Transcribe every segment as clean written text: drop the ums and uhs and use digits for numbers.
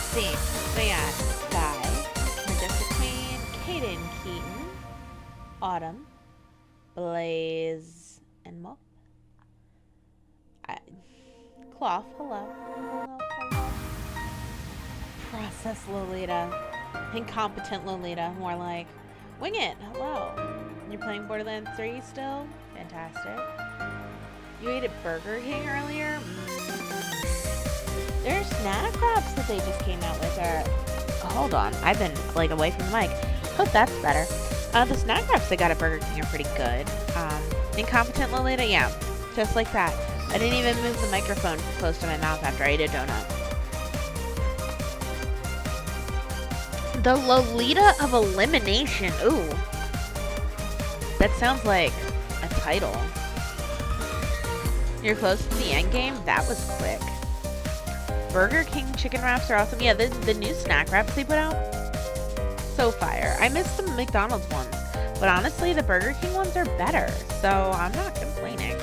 See, we got Sky, Majestic Queen, Kaden Keaton, Autumn, Blaze, and Mo. I, Cloth, hello. Hello, hello. Process Lolita. Incompetent Lolita, more like. Wing it, hello. You're playing Borderlands 3 still? Fantastic. You ate at Burger King earlier? Their snack wraps that they just came out with are... Hold on, I've been like away from the mic. Hope that's better. The snack wraps they got at Burger King are pretty good. Incompetent Lolita, yeah, just like that. I didn't even move the microphone close to my mouth after I ate a donut. The Lolita of Elimination. Ooh. That sounds like a title. You're close to the end game? That was quick. Burger King chicken wraps are awesome. Yeah, the new snack wraps they put out, so fire. I miss the McDonald's ones, but honestly, the Burger King ones are better, so I'm not complaining.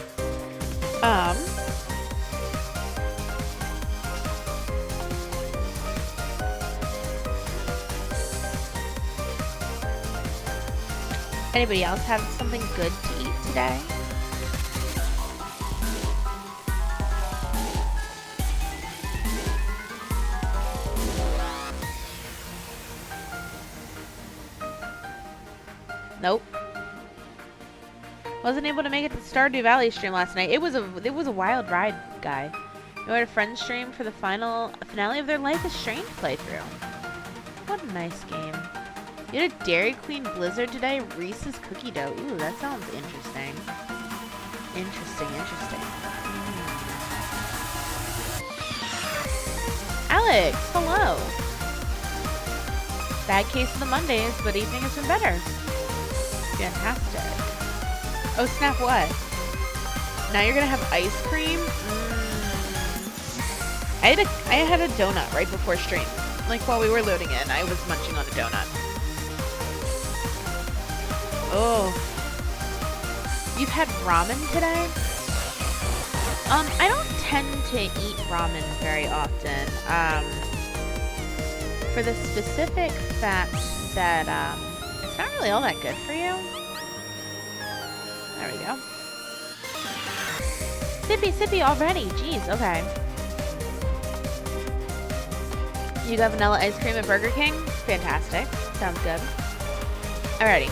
Anybody else have something good to eat today? Nope. Wasn't able to make it to Stardew Valley stream last night. It was a wild ride, guy. We had a friend stream for the finale of their Life is Strange playthrough. What a nice game. You had a Dairy Queen Blizzard today? Reese's cookie dough. Ooh, that sounds interesting. Interesting. Alex, hello. Bad case of the Mondays, but evening has been better. Fantastic. Oh, snap, what? Now you're gonna have ice cream? I had a donut right before stream. Like, while we were loading in, I was munching on a donut. Oh. You've had ramen today? I don't tend to eat ramen very often. For the specific fact that, it's not really all that good for you. There we go. Sippy already. Jeez, okay. You got vanilla ice cream at Burger King? Fantastic. Sounds good. Alrighty.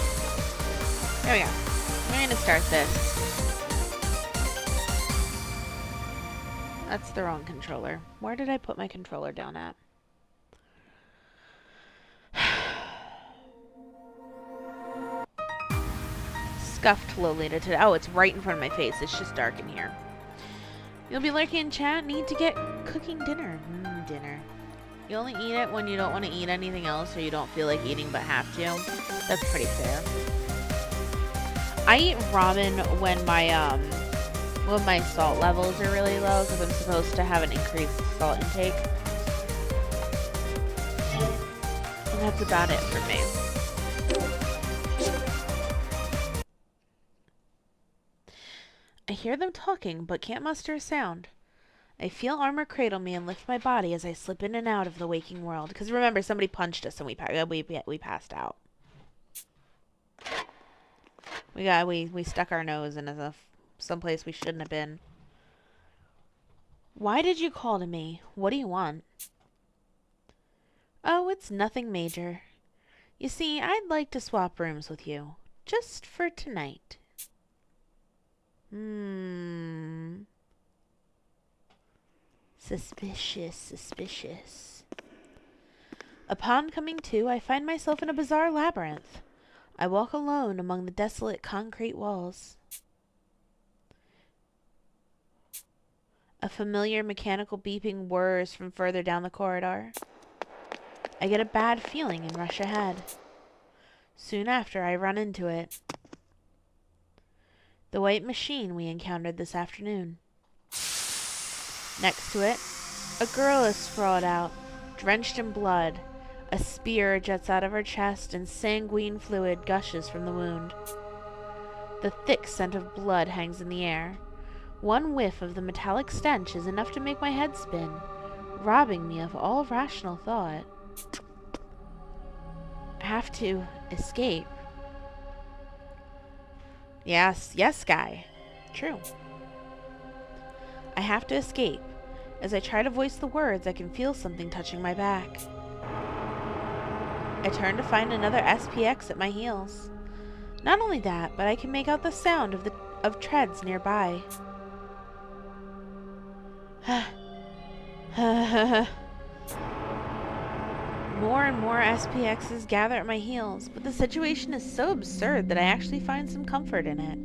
There we go. We're gonna start this. That's the wrong controller. Where did I put my controller down at? Scuffed Lolita today. Oh, it's right in front of my face. It's just dark in here. You'll be lurking in chat. Need to get cooking dinner. Dinner. You only eat it when you don't want to eat anything else or you don't feel like eating but have to. That's pretty fair. I eat ramen when my salt levels are really low because I'm supposed to have an increased salt intake. And that's about it for me. I hear them talking, but can't muster a sound. I feel armor cradle me and lift my body as I slip in and out of the waking world. Because remember, somebody punched us and we passed out. We stuck our nose in someplace we shouldn't have been. Why did you call to me? What do you want? Oh, it's nothing major. You see, I'd like to swap rooms with you. Just for tonight. Suspicious. Upon coming to, I find myself in a bizarre labyrinth. I walk alone among the desolate concrete walls. A familiar mechanical beeping whirs from further down the corridor. I get a bad feeling and rush ahead. Soon after, I run into it. The white machine we encountered this afternoon. Next to it, a girl is sprawled out, drenched in blood. A spear jets out of her chest and sanguine fluid gushes from the wound. The thick scent of blood hangs in the air. One whiff of the metallic stench is enough to make my head spin. robbing me of all rational thought. I have to escape. Yes, yes, Guy. True. I have to escape. As I try to voice the words, I can feel something touching my back. I turn to find another SPX at my heels. Not only that, but I can make out the sound of treads nearby. More and more SPXs gather at my heels, but the situation is so absurd that I actually find some comfort in it.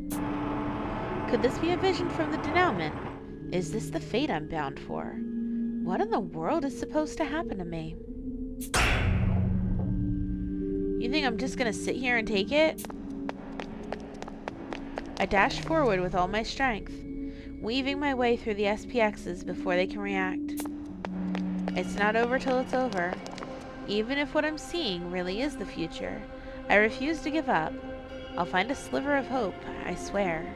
Could this be a vision from the denouement? Is this the fate I'm bound for? What in the world is supposed to happen to me? You think I'm just gonna sit here and take it? I dash forward with all my strength, weaving my way through the SPXs before they can react. It's not over till it's over. Even if what I'm seeing really is the future, I refuse to give up. I'll find a sliver of hope, I swear.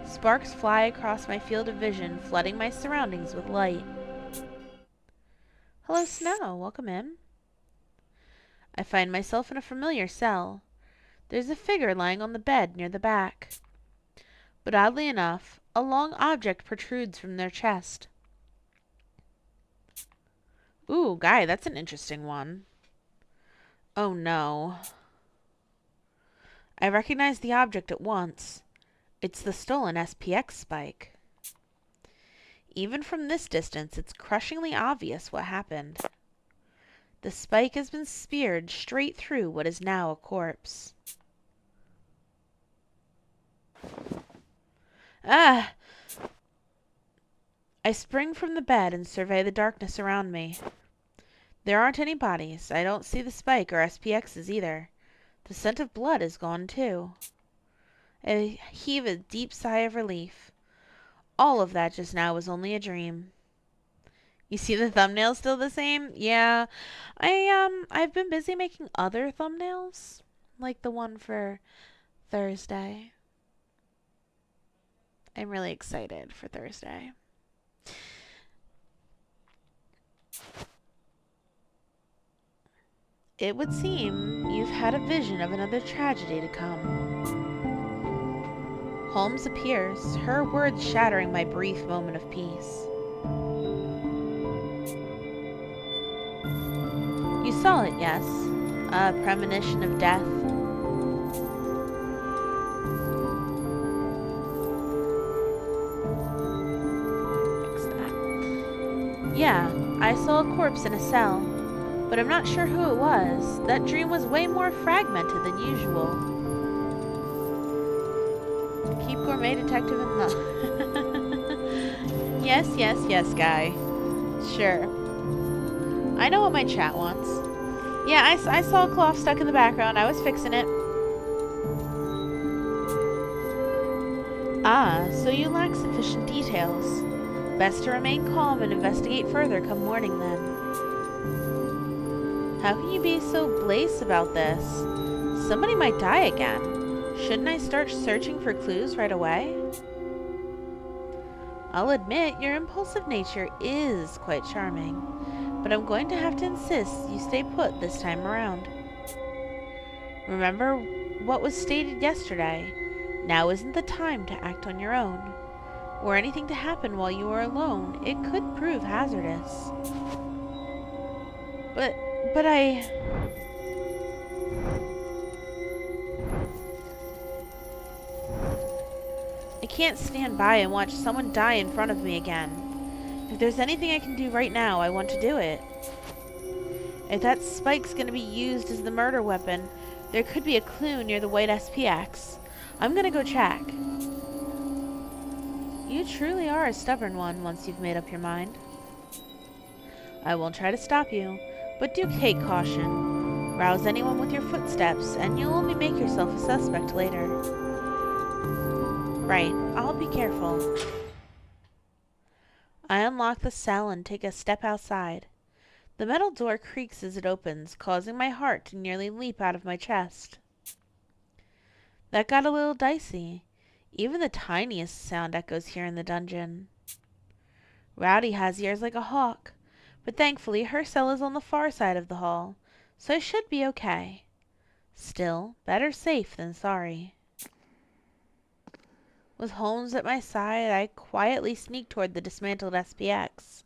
Sparks fly across my field of vision, flooding my surroundings with light. Hello, Snow. Welcome in. I find myself in a familiar cell. There's a figure lying on the bed near the back. But oddly enough, a long object protrudes from their chest. Ooh, Guy, that's an interesting one. Oh no. I recognize the object at once. It's the stolen SPX spike. Even from this distance, it's crushingly obvious what happened. The spike has been speared straight through what is now a corpse. Ah! I spring from the bed and survey the darkness around me. There aren't any bodies. I don't see the spike or SPXs either. The scent of blood is gone too. I heave a deep sigh of relief. All of that just now was only a dream. You see the thumbnail still the same? Yeah. I've been busy making other thumbnails. Like the one for Thursday. I'm really excited for Thursday. It would seem you've had a vision of another tragedy to come. Holmes appears, her words shattering my brief moment of peace. You saw it, yes? A premonition of death. Yeah, I saw a corpse in a cell, but I'm not sure who it was. That dream was way more fragmented than usual. Keep Gourmet Detective in the... Yes, yes, yes, Guy. Sure. I know what my chat wants. Yeah, I saw a cloth stuck in the background. I was fixing it. Ah, so you lack sufficient details. Best to remain calm and investigate further come morning then. How can you be so blaze about this? Somebody might die again. Shouldn't I start searching for clues right away? I'll admit your impulsive nature is quite charming, but I'm going to have to insist you stay put this time around. Remember what was stated yesterday. Now isn't the time to act on your own. Were anything to happen while you are alone, it could prove hazardous. But I can't stand by and watch someone die in front of me again. If there's anything I can do right now, I want to do it. If that spike's gonna be used as the murder weapon, there could be a clue near the white SPX. I'm gonna go check. You truly are a stubborn one once you've made up your mind. I won't try to stop you, but do take caution. Rouse anyone with your footsteps, and you'll only make yourself a suspect later. Right, I'll be careful. I unlock the cell and take a step outside. The metal door creaks as it opens, causing my heart to nearly leap out of my chest. That got a little dicey. Even the tiniest sound echoes here in the dungeon. Rowdy has ears like a hawk, but thankfully her cell is on the far side of the hall, so I should be okay. Still, better safe than sorry. With Holmes at my side, I quietly sneak toward the dismantled SPX.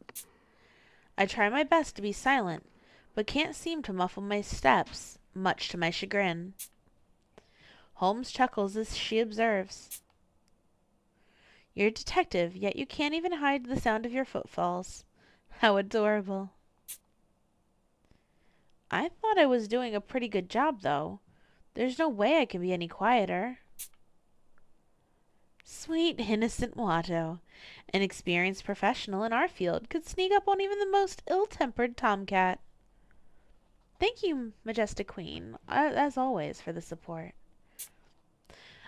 I try my best to be silent, but can't seem to muffle my steps, much to my chagrin. Holmes chuckles as she observes. You're a detective, yet you can't even hide the sound of your footfalls. How adorable. I thought I was doing a pretty good job, though. There's no way I can be any quieter. Sweet, innocent Watto. An experienced professional in our field could sneak up on even the most ill-tempered tomcat. Thank you, Majestic Queen, as always, for the support.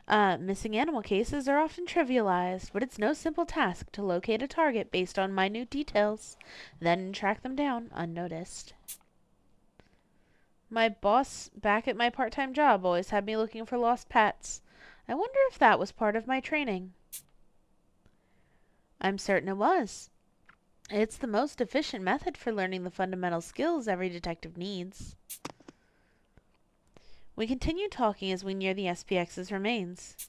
Missing animal cases are often trivialized, but it's no simple task to locate a target based on minute details, then track them down unnoticed. My boss back at my part-time job always had me looking for lost pets. I wonder if that was part of my training. I'm certain it was. It's the most efficient method for learning the fundamental skills every detective needs. We continue talking as we near the SPX's remains.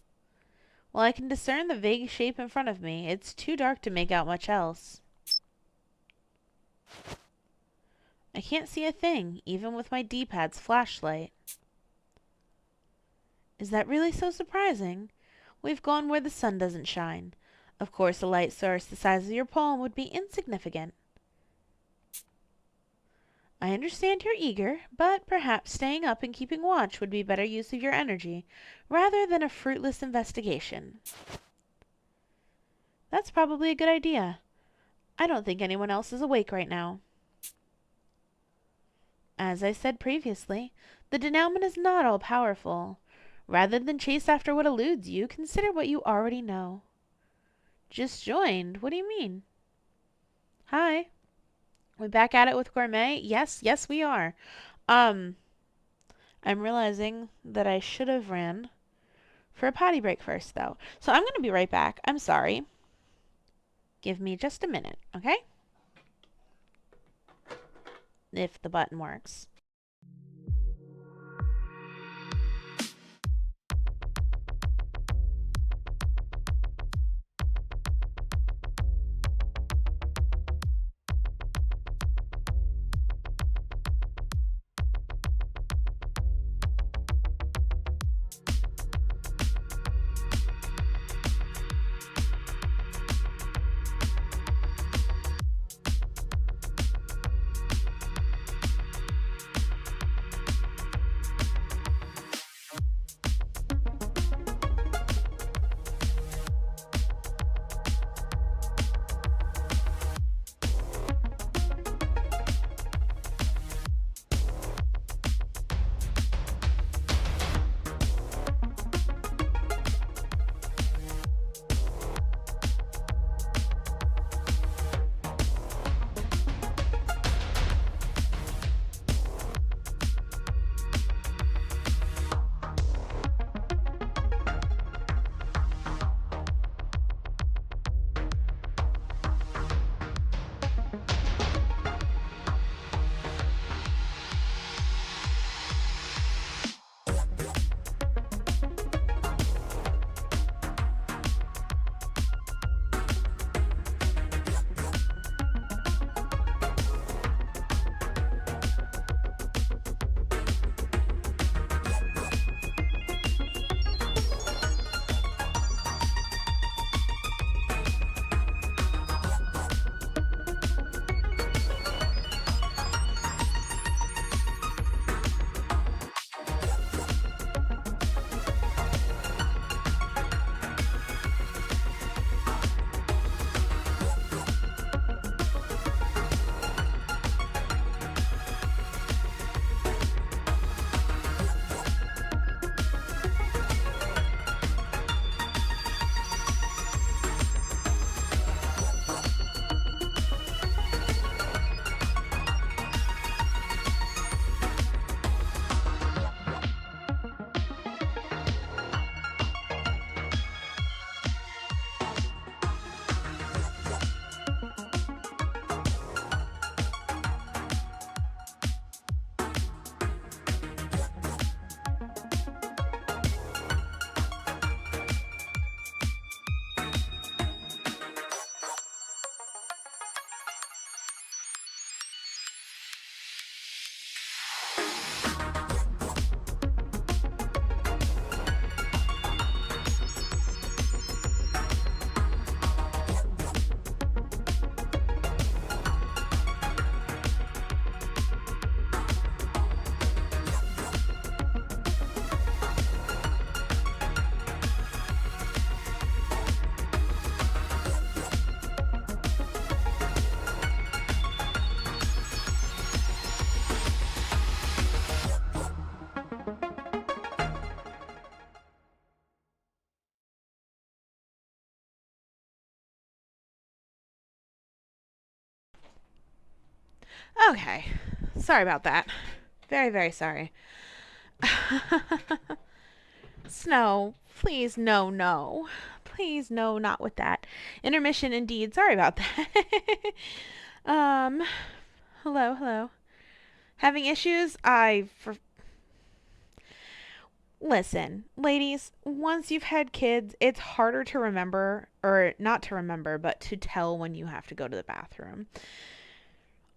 While I can discern the vague shape in front of me, it's too dark to make out much else. I can't see a thing, even with my D-pad's flashlight. Is that really so surprising? We've gone where the sun doesn't shine. Of course, a light source the size of your palm would be insignificant. I understand you're eager, but perhaps staying up and keeping watch would be better use of your energy, rather than a fruitless investigation. That's probably a good idea. I don't think anyone else is awake right now. As I said previously, the denouement is not all-powerful. Rather than chase after what eludes you, consider what you already know. Just joined? What do you mean? Hi. We back at it with Gourmet? Yes, we are. I'm realizing that I should have ran for a potty break first, though. So I'm going to be right back. I'm sorry. Give me just a minute, okay? If the button works. Okay. Sorry about that. Very, very sorry. Snow, please, no, no. Please, no, not with that. Intermission indeed. Sorry about that. um, hello, hello. Having issues? Listen, ladies, once you've had kids, it's harder to remember, or not to remember, but to tell when you have to go to the bathroom.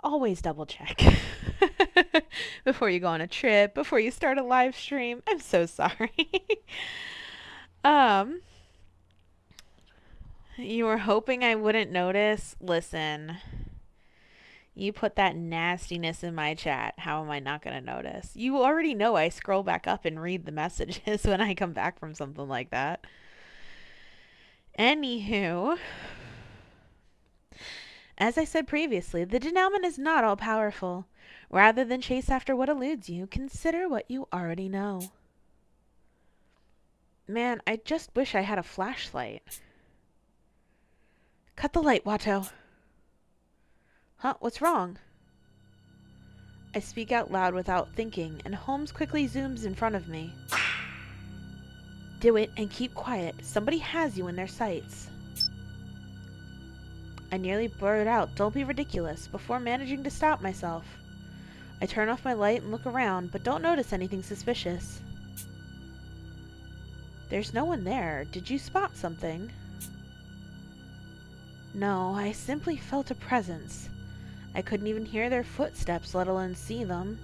Always double check before you go on a trip, before you start a live stream. I'm so sorry. um, you were hoping I wouldn't notice? Listen, you put that nastiness in my chat. How am I not going to notice? You already know I scroll back up and read the messages when I come back from something like that. Anywho, as I said previously, the denouement is not all powerful. Rather than chase after what eludes you, consider what you already know. Man, I just wish I had a flashlight. Cut the light, Watto. Huh? What's wrong? I speak out loud without thinking, and Holmes quickly zooms in front of me. Do it and keep quiet. Somebody has you in their sights. I nearly blurted out, "Don't be ridiculous," before managing to stop myself. I turn off my light and look around, but don't notice anything suspicious. There's no one there. Did you spot something? No, I simply felt a presence. I couldn't even hear their footsteps, let alone see them.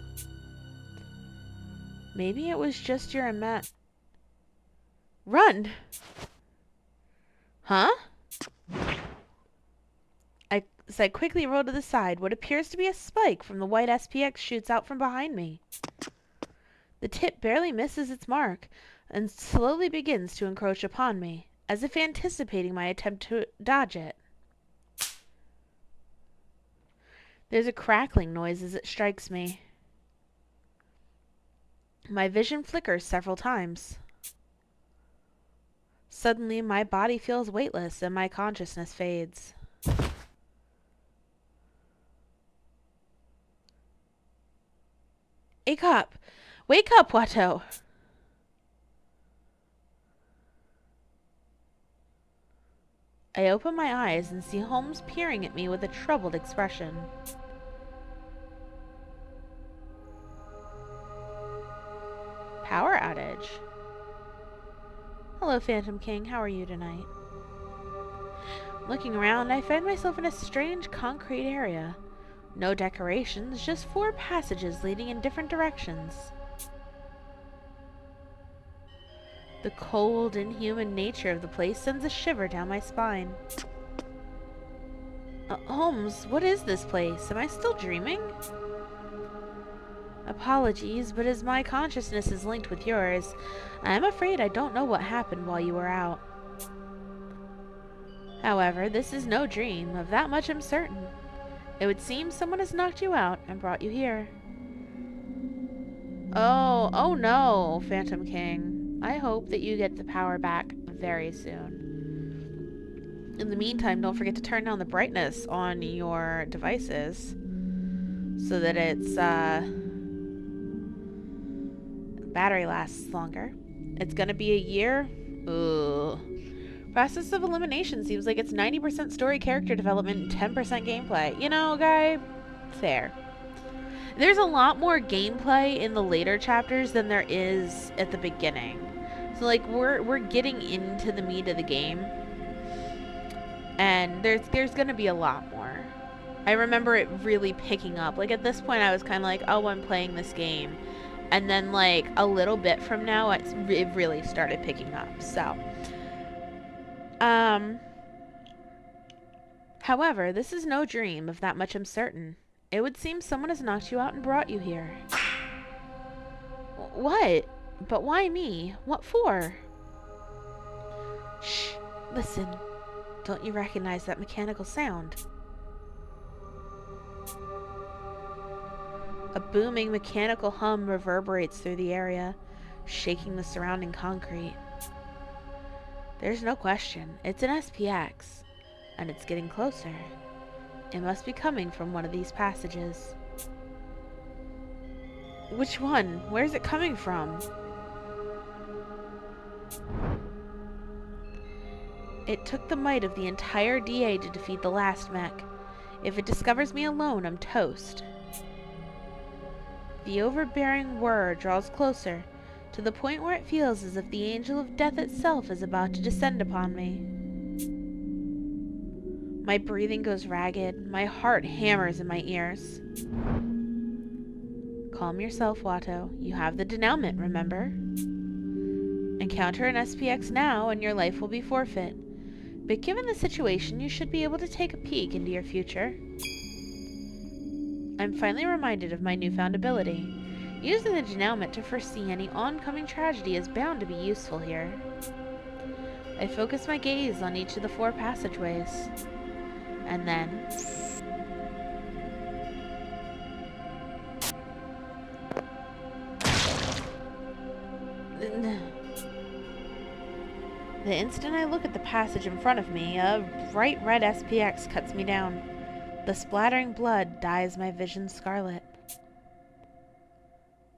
Maybe it was just your Run! Huh? As I quickly roll to the side, what appears to be a spike from the white SPX shoots out from behind me. The tip barely misses its mark, and slowly begins to encroach upon me, as if anticipating my attempt to dodge it. There's a crackling noise as it strikes me. My vision flickers several times. Suddenly, my body feels weightless and my consciousness fades. Wake up! Wake up, Watto! I open my eyes and see Holmes peering at me with a troubled expression. Power outage. Hello, Phantom King. How are you tonight? Looking around, I find myself in a strange concrete area. No decorations, just 4 passages leading in different directions. The cold, inhuman nature of the place sends a shiver down my spine. Holmes, what is this place? Am I still dreaming? Apologies, but as my consciousness is linked with yours, I am afraid I don't know what happened while you were out. However, this is no dream, of that much I'm certain. It would seem someone has knocked you out and brought you here. Oh no, Phantom King. I hope that you get the power back very soon. In the meantime, don't forget to turn down the brightness on your devices so that its battery lasts longer. It's gonna be a year. Ugh. Process of elimination seems like it's 90% story character development and 10% gameplay. You know, guy, fair. There's a lot more gameplay in the later chapters than there is at the beginning. So like we're getting into the meat of the game, and there's gonna be a lot more. I remember it really picking up. Like at this point, I was kind of like, oh, I'm playing this game, and then like a little bit from now, it really started picking up. So. However, this is no dream, of that much I'm certain. It would seem someone has knocked you out and brought you here. What? But why me? What for? Shh. Listen. Don't you recognize that mechanical sound? A booming mechanical hum reverberates through the area, shaking the surrounding concrete. There's no question. It's an SPX, and it's getting closer. It must be coming from one of these passages. Which one? Where is it coming from? It took the might of the entire DA to defeat the last mech. If it discovers me alone, I'm toast. The overbearing whir draws closer, to the point where it feels as if the angel of death itself is about to descend upon me. My breathing goes ragged, my heart hammers in my ears. Calm yourself, Watto. You have the denouement, remember? Encounter an SPX now and your life will be forfeit. But given the situation, you should be able to take a peek into your future. I'm finally reminded of my newfound ability. Using the denouement to foresee any oncoming tragedy is bound to be useful here. I focus my gaze on each of the 4 passageways. And then... the instant I look at the passage in front of me, a bright red SPX cuts me down. The splattering blood dyes my vision scarlet.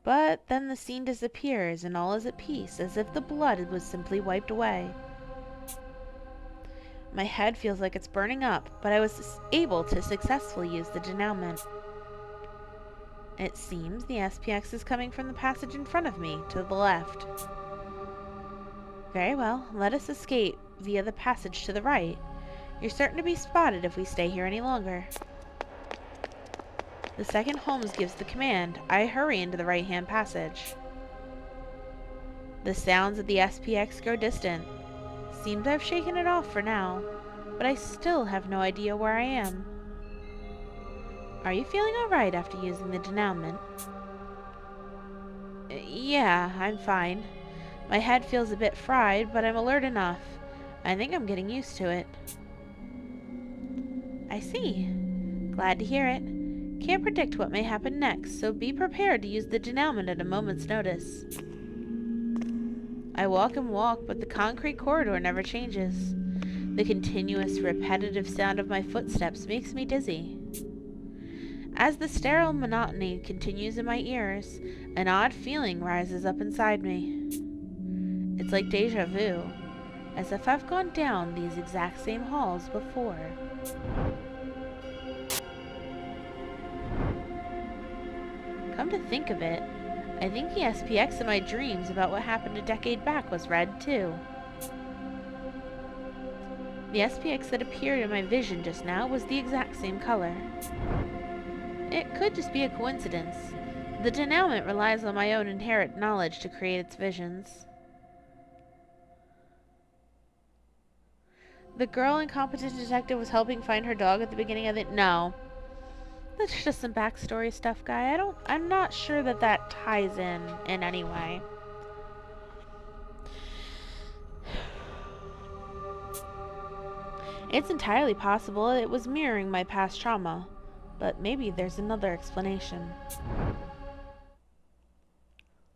But then the scene disappears and all is at peace, as if the blood was simply wiped away. My head feels like it's burning up, but I was able to successfully use the denouement. It seems the SPX is coming from the passage in front of me, to the left. Very well, let us escape via the passage to the right. You're certain to be spotted if we stay here any longer. The second Holmes gives the command, I hurry into the right-hand passage. The sounds of the SPX grow distant. Seems I've shaken it off for now, but I still have no idea where I am. Are you feeling alright after using the denouement? Yeah, I'm fine. My head feels a bit fried, but I'm alert enough. I think I'm getting used to it. I see. Glad to hear it. Can't predict what may happen next, so be prepared to use the denouement at a moment's notice. I walk and walk, but the concrete corridor never changes. The continuous, repetitive sound of my footsteps makes me dizzy. As the sterile monotony continues in my ears, an odd feeling rises up inside me. It's like deja vu, as if I've gone down these exact same halls before. Come to think of it, I think the SPX in my dreams about what happened a decade back was red too. The SPX that appeared in my vision just now was the exact same color. It could just be a coincidence. The denouement relies on my own inherent knowledge to create its visions. The girl incompetent detective was helping find her dog at the beginning of it. No. That's just some backstory stuff, guy. I'm not sure that ties in any way. It's entirely possible it was mirroring my past trauma, but maybe there's another explanation.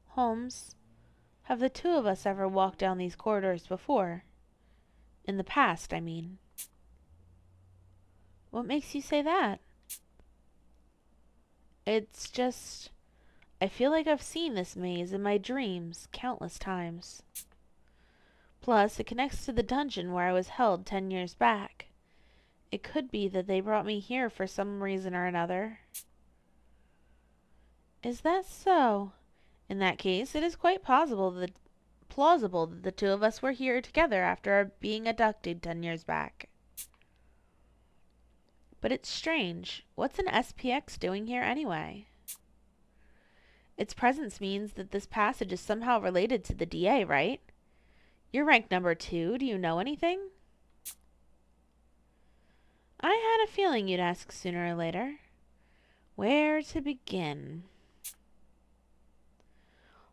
Holmes, have the 2 of us ever walked down these corridors before? In the past, I mean. What makes you say that? It's just... I feel like I've seen this maze in my dreams countless times. Plus, it connects to the dungeon where I was held 10 years back. It could be that they brought me here for some reason or another. Is that so? In that case, it is quite plausible that the 2 of us were here together after being abducted 10 years back. But it's strange. What's an SPX doing here anyway? Its presence means that this passage is somehow related to the DA, right? You're rank number 2. Do you know anything? I had a feeling you'd ask sooner or later. Where to begin?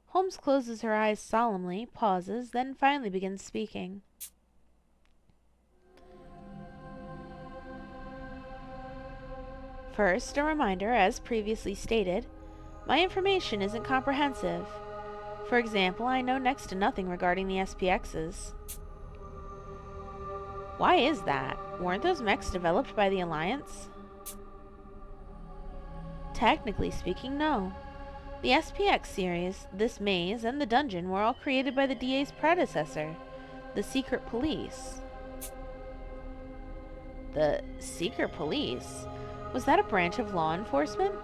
Holmes closes her eyes solemnly, pauses, then finally begins speaking. First, a reminder, as previously stated, my information isn't comprehensive. For example, I know next to nothing regarding the SPXs. Why is that? Weren't those mechs developed by the Alliance? Technically speaking, no. The SPX series, this maze, and the dungeon were all created by the DA's predecessor, the Secret Police. The Secret Police? Was that a branch of law enforcement?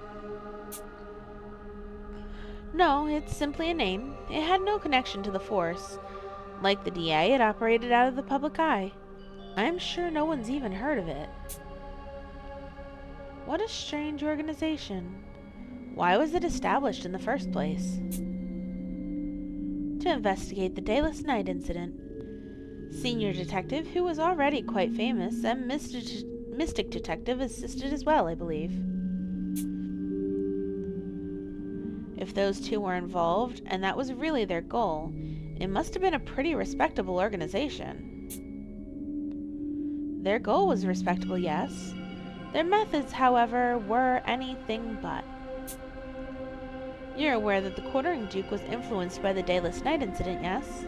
No, it's simply a name. It had no connection to the Force. Like the DA, it operated out of the public eye. I'm sure no one's even heard of it. What a strange organization. Why was it established in the first place? To investigate the Dayless Night incident. Senior Detective, who was already quite famous, and Mystic Detective assisted as well, I believe. If those two were involved, and that was really their goal, it must have been a pretty respectable organization. Their goal was respectable, yes. Their methods, however, were anything but. You're aware that the Quartering Duke was influenced by the Dayless Night incident, yes?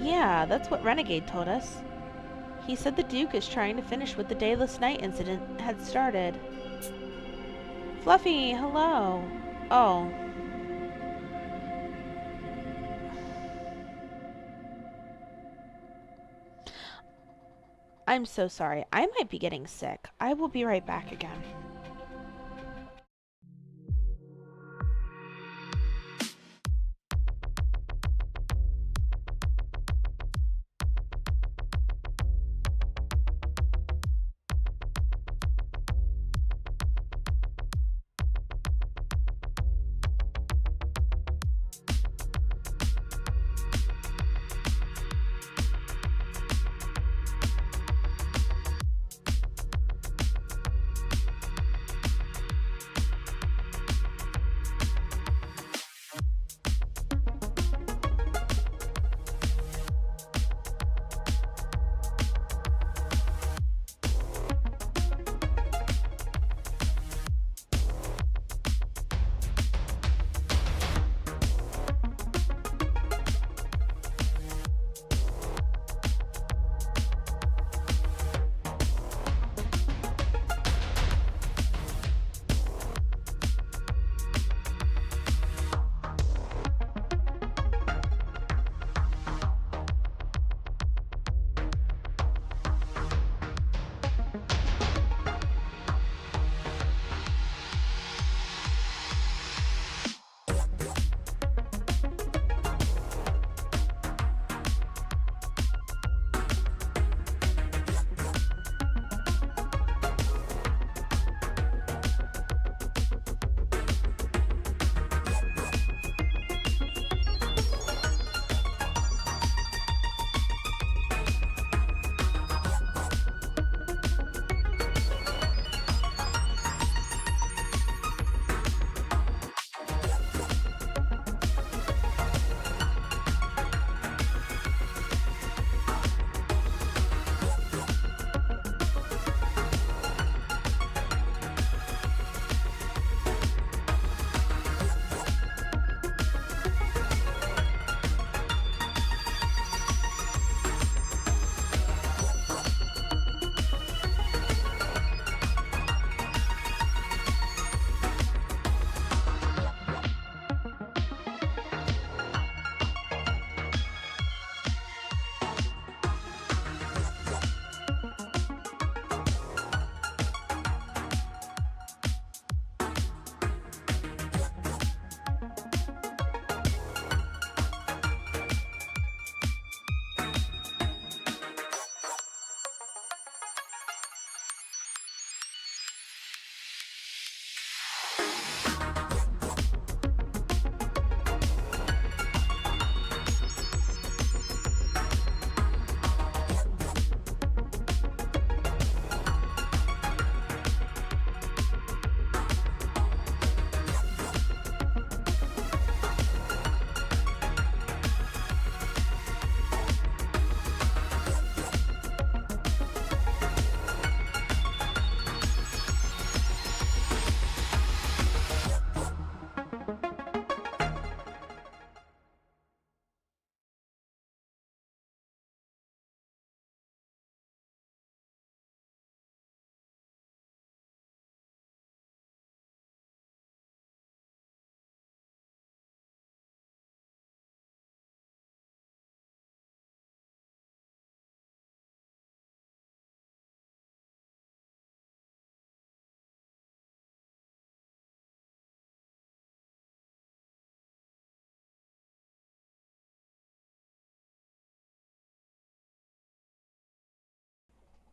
Yeah, that's what Renegade told us. He said the Duke is trying to finish what the Dayless Night incident had started. Fluffy, hello. Oh. I'm so sorry. I might be getting sick. I will be right back again.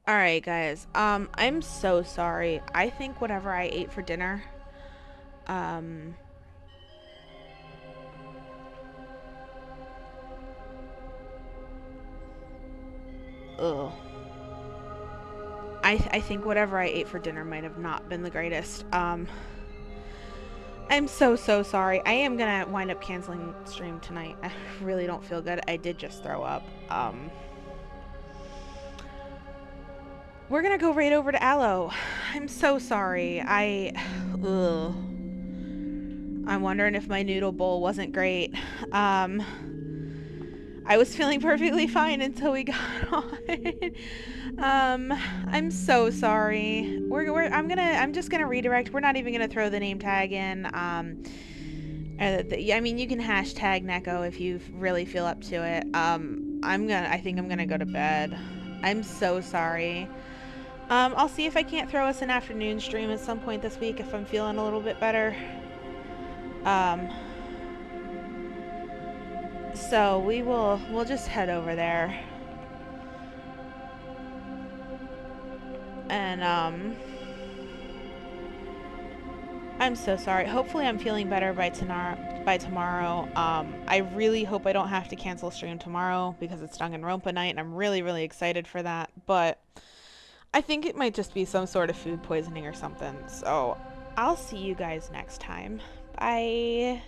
Alright, guys. I'm so sorry. I think whatever I ate for dinner, ugh. I think whatever I ate for dinner might have not been the greatest. I'm so sorry. I am gonna wind up canceling stream tonight. I really don't feel good. I did just throw up. We're gonna go right over to Aloe. I'm so sorry. Ugh. I'm wondering if my noodle bowl wasn't great. I was feeling perfectly fine until we got on. I'm so sorry. I'm just gonna redirect. We're not even gonna throw the name tag in. I mean, you can hashtag Neko if you really feel up to it. I think I'm gonna go to bed. I'm so sorry. I'll see if I can't throw us an afternoon stream at some point this week if I'm feeling a little bit better. So we'll just head over there. And, I'm so sorry. Hopefully I'm feeling better by tomorrow. I really hope I don't have to cancel stream tomorrow because it's Danganronpa night and I'm really, really excited for that. But I think it might just be some sort of food poisoning or something. So I'll see you guys next time. Bye.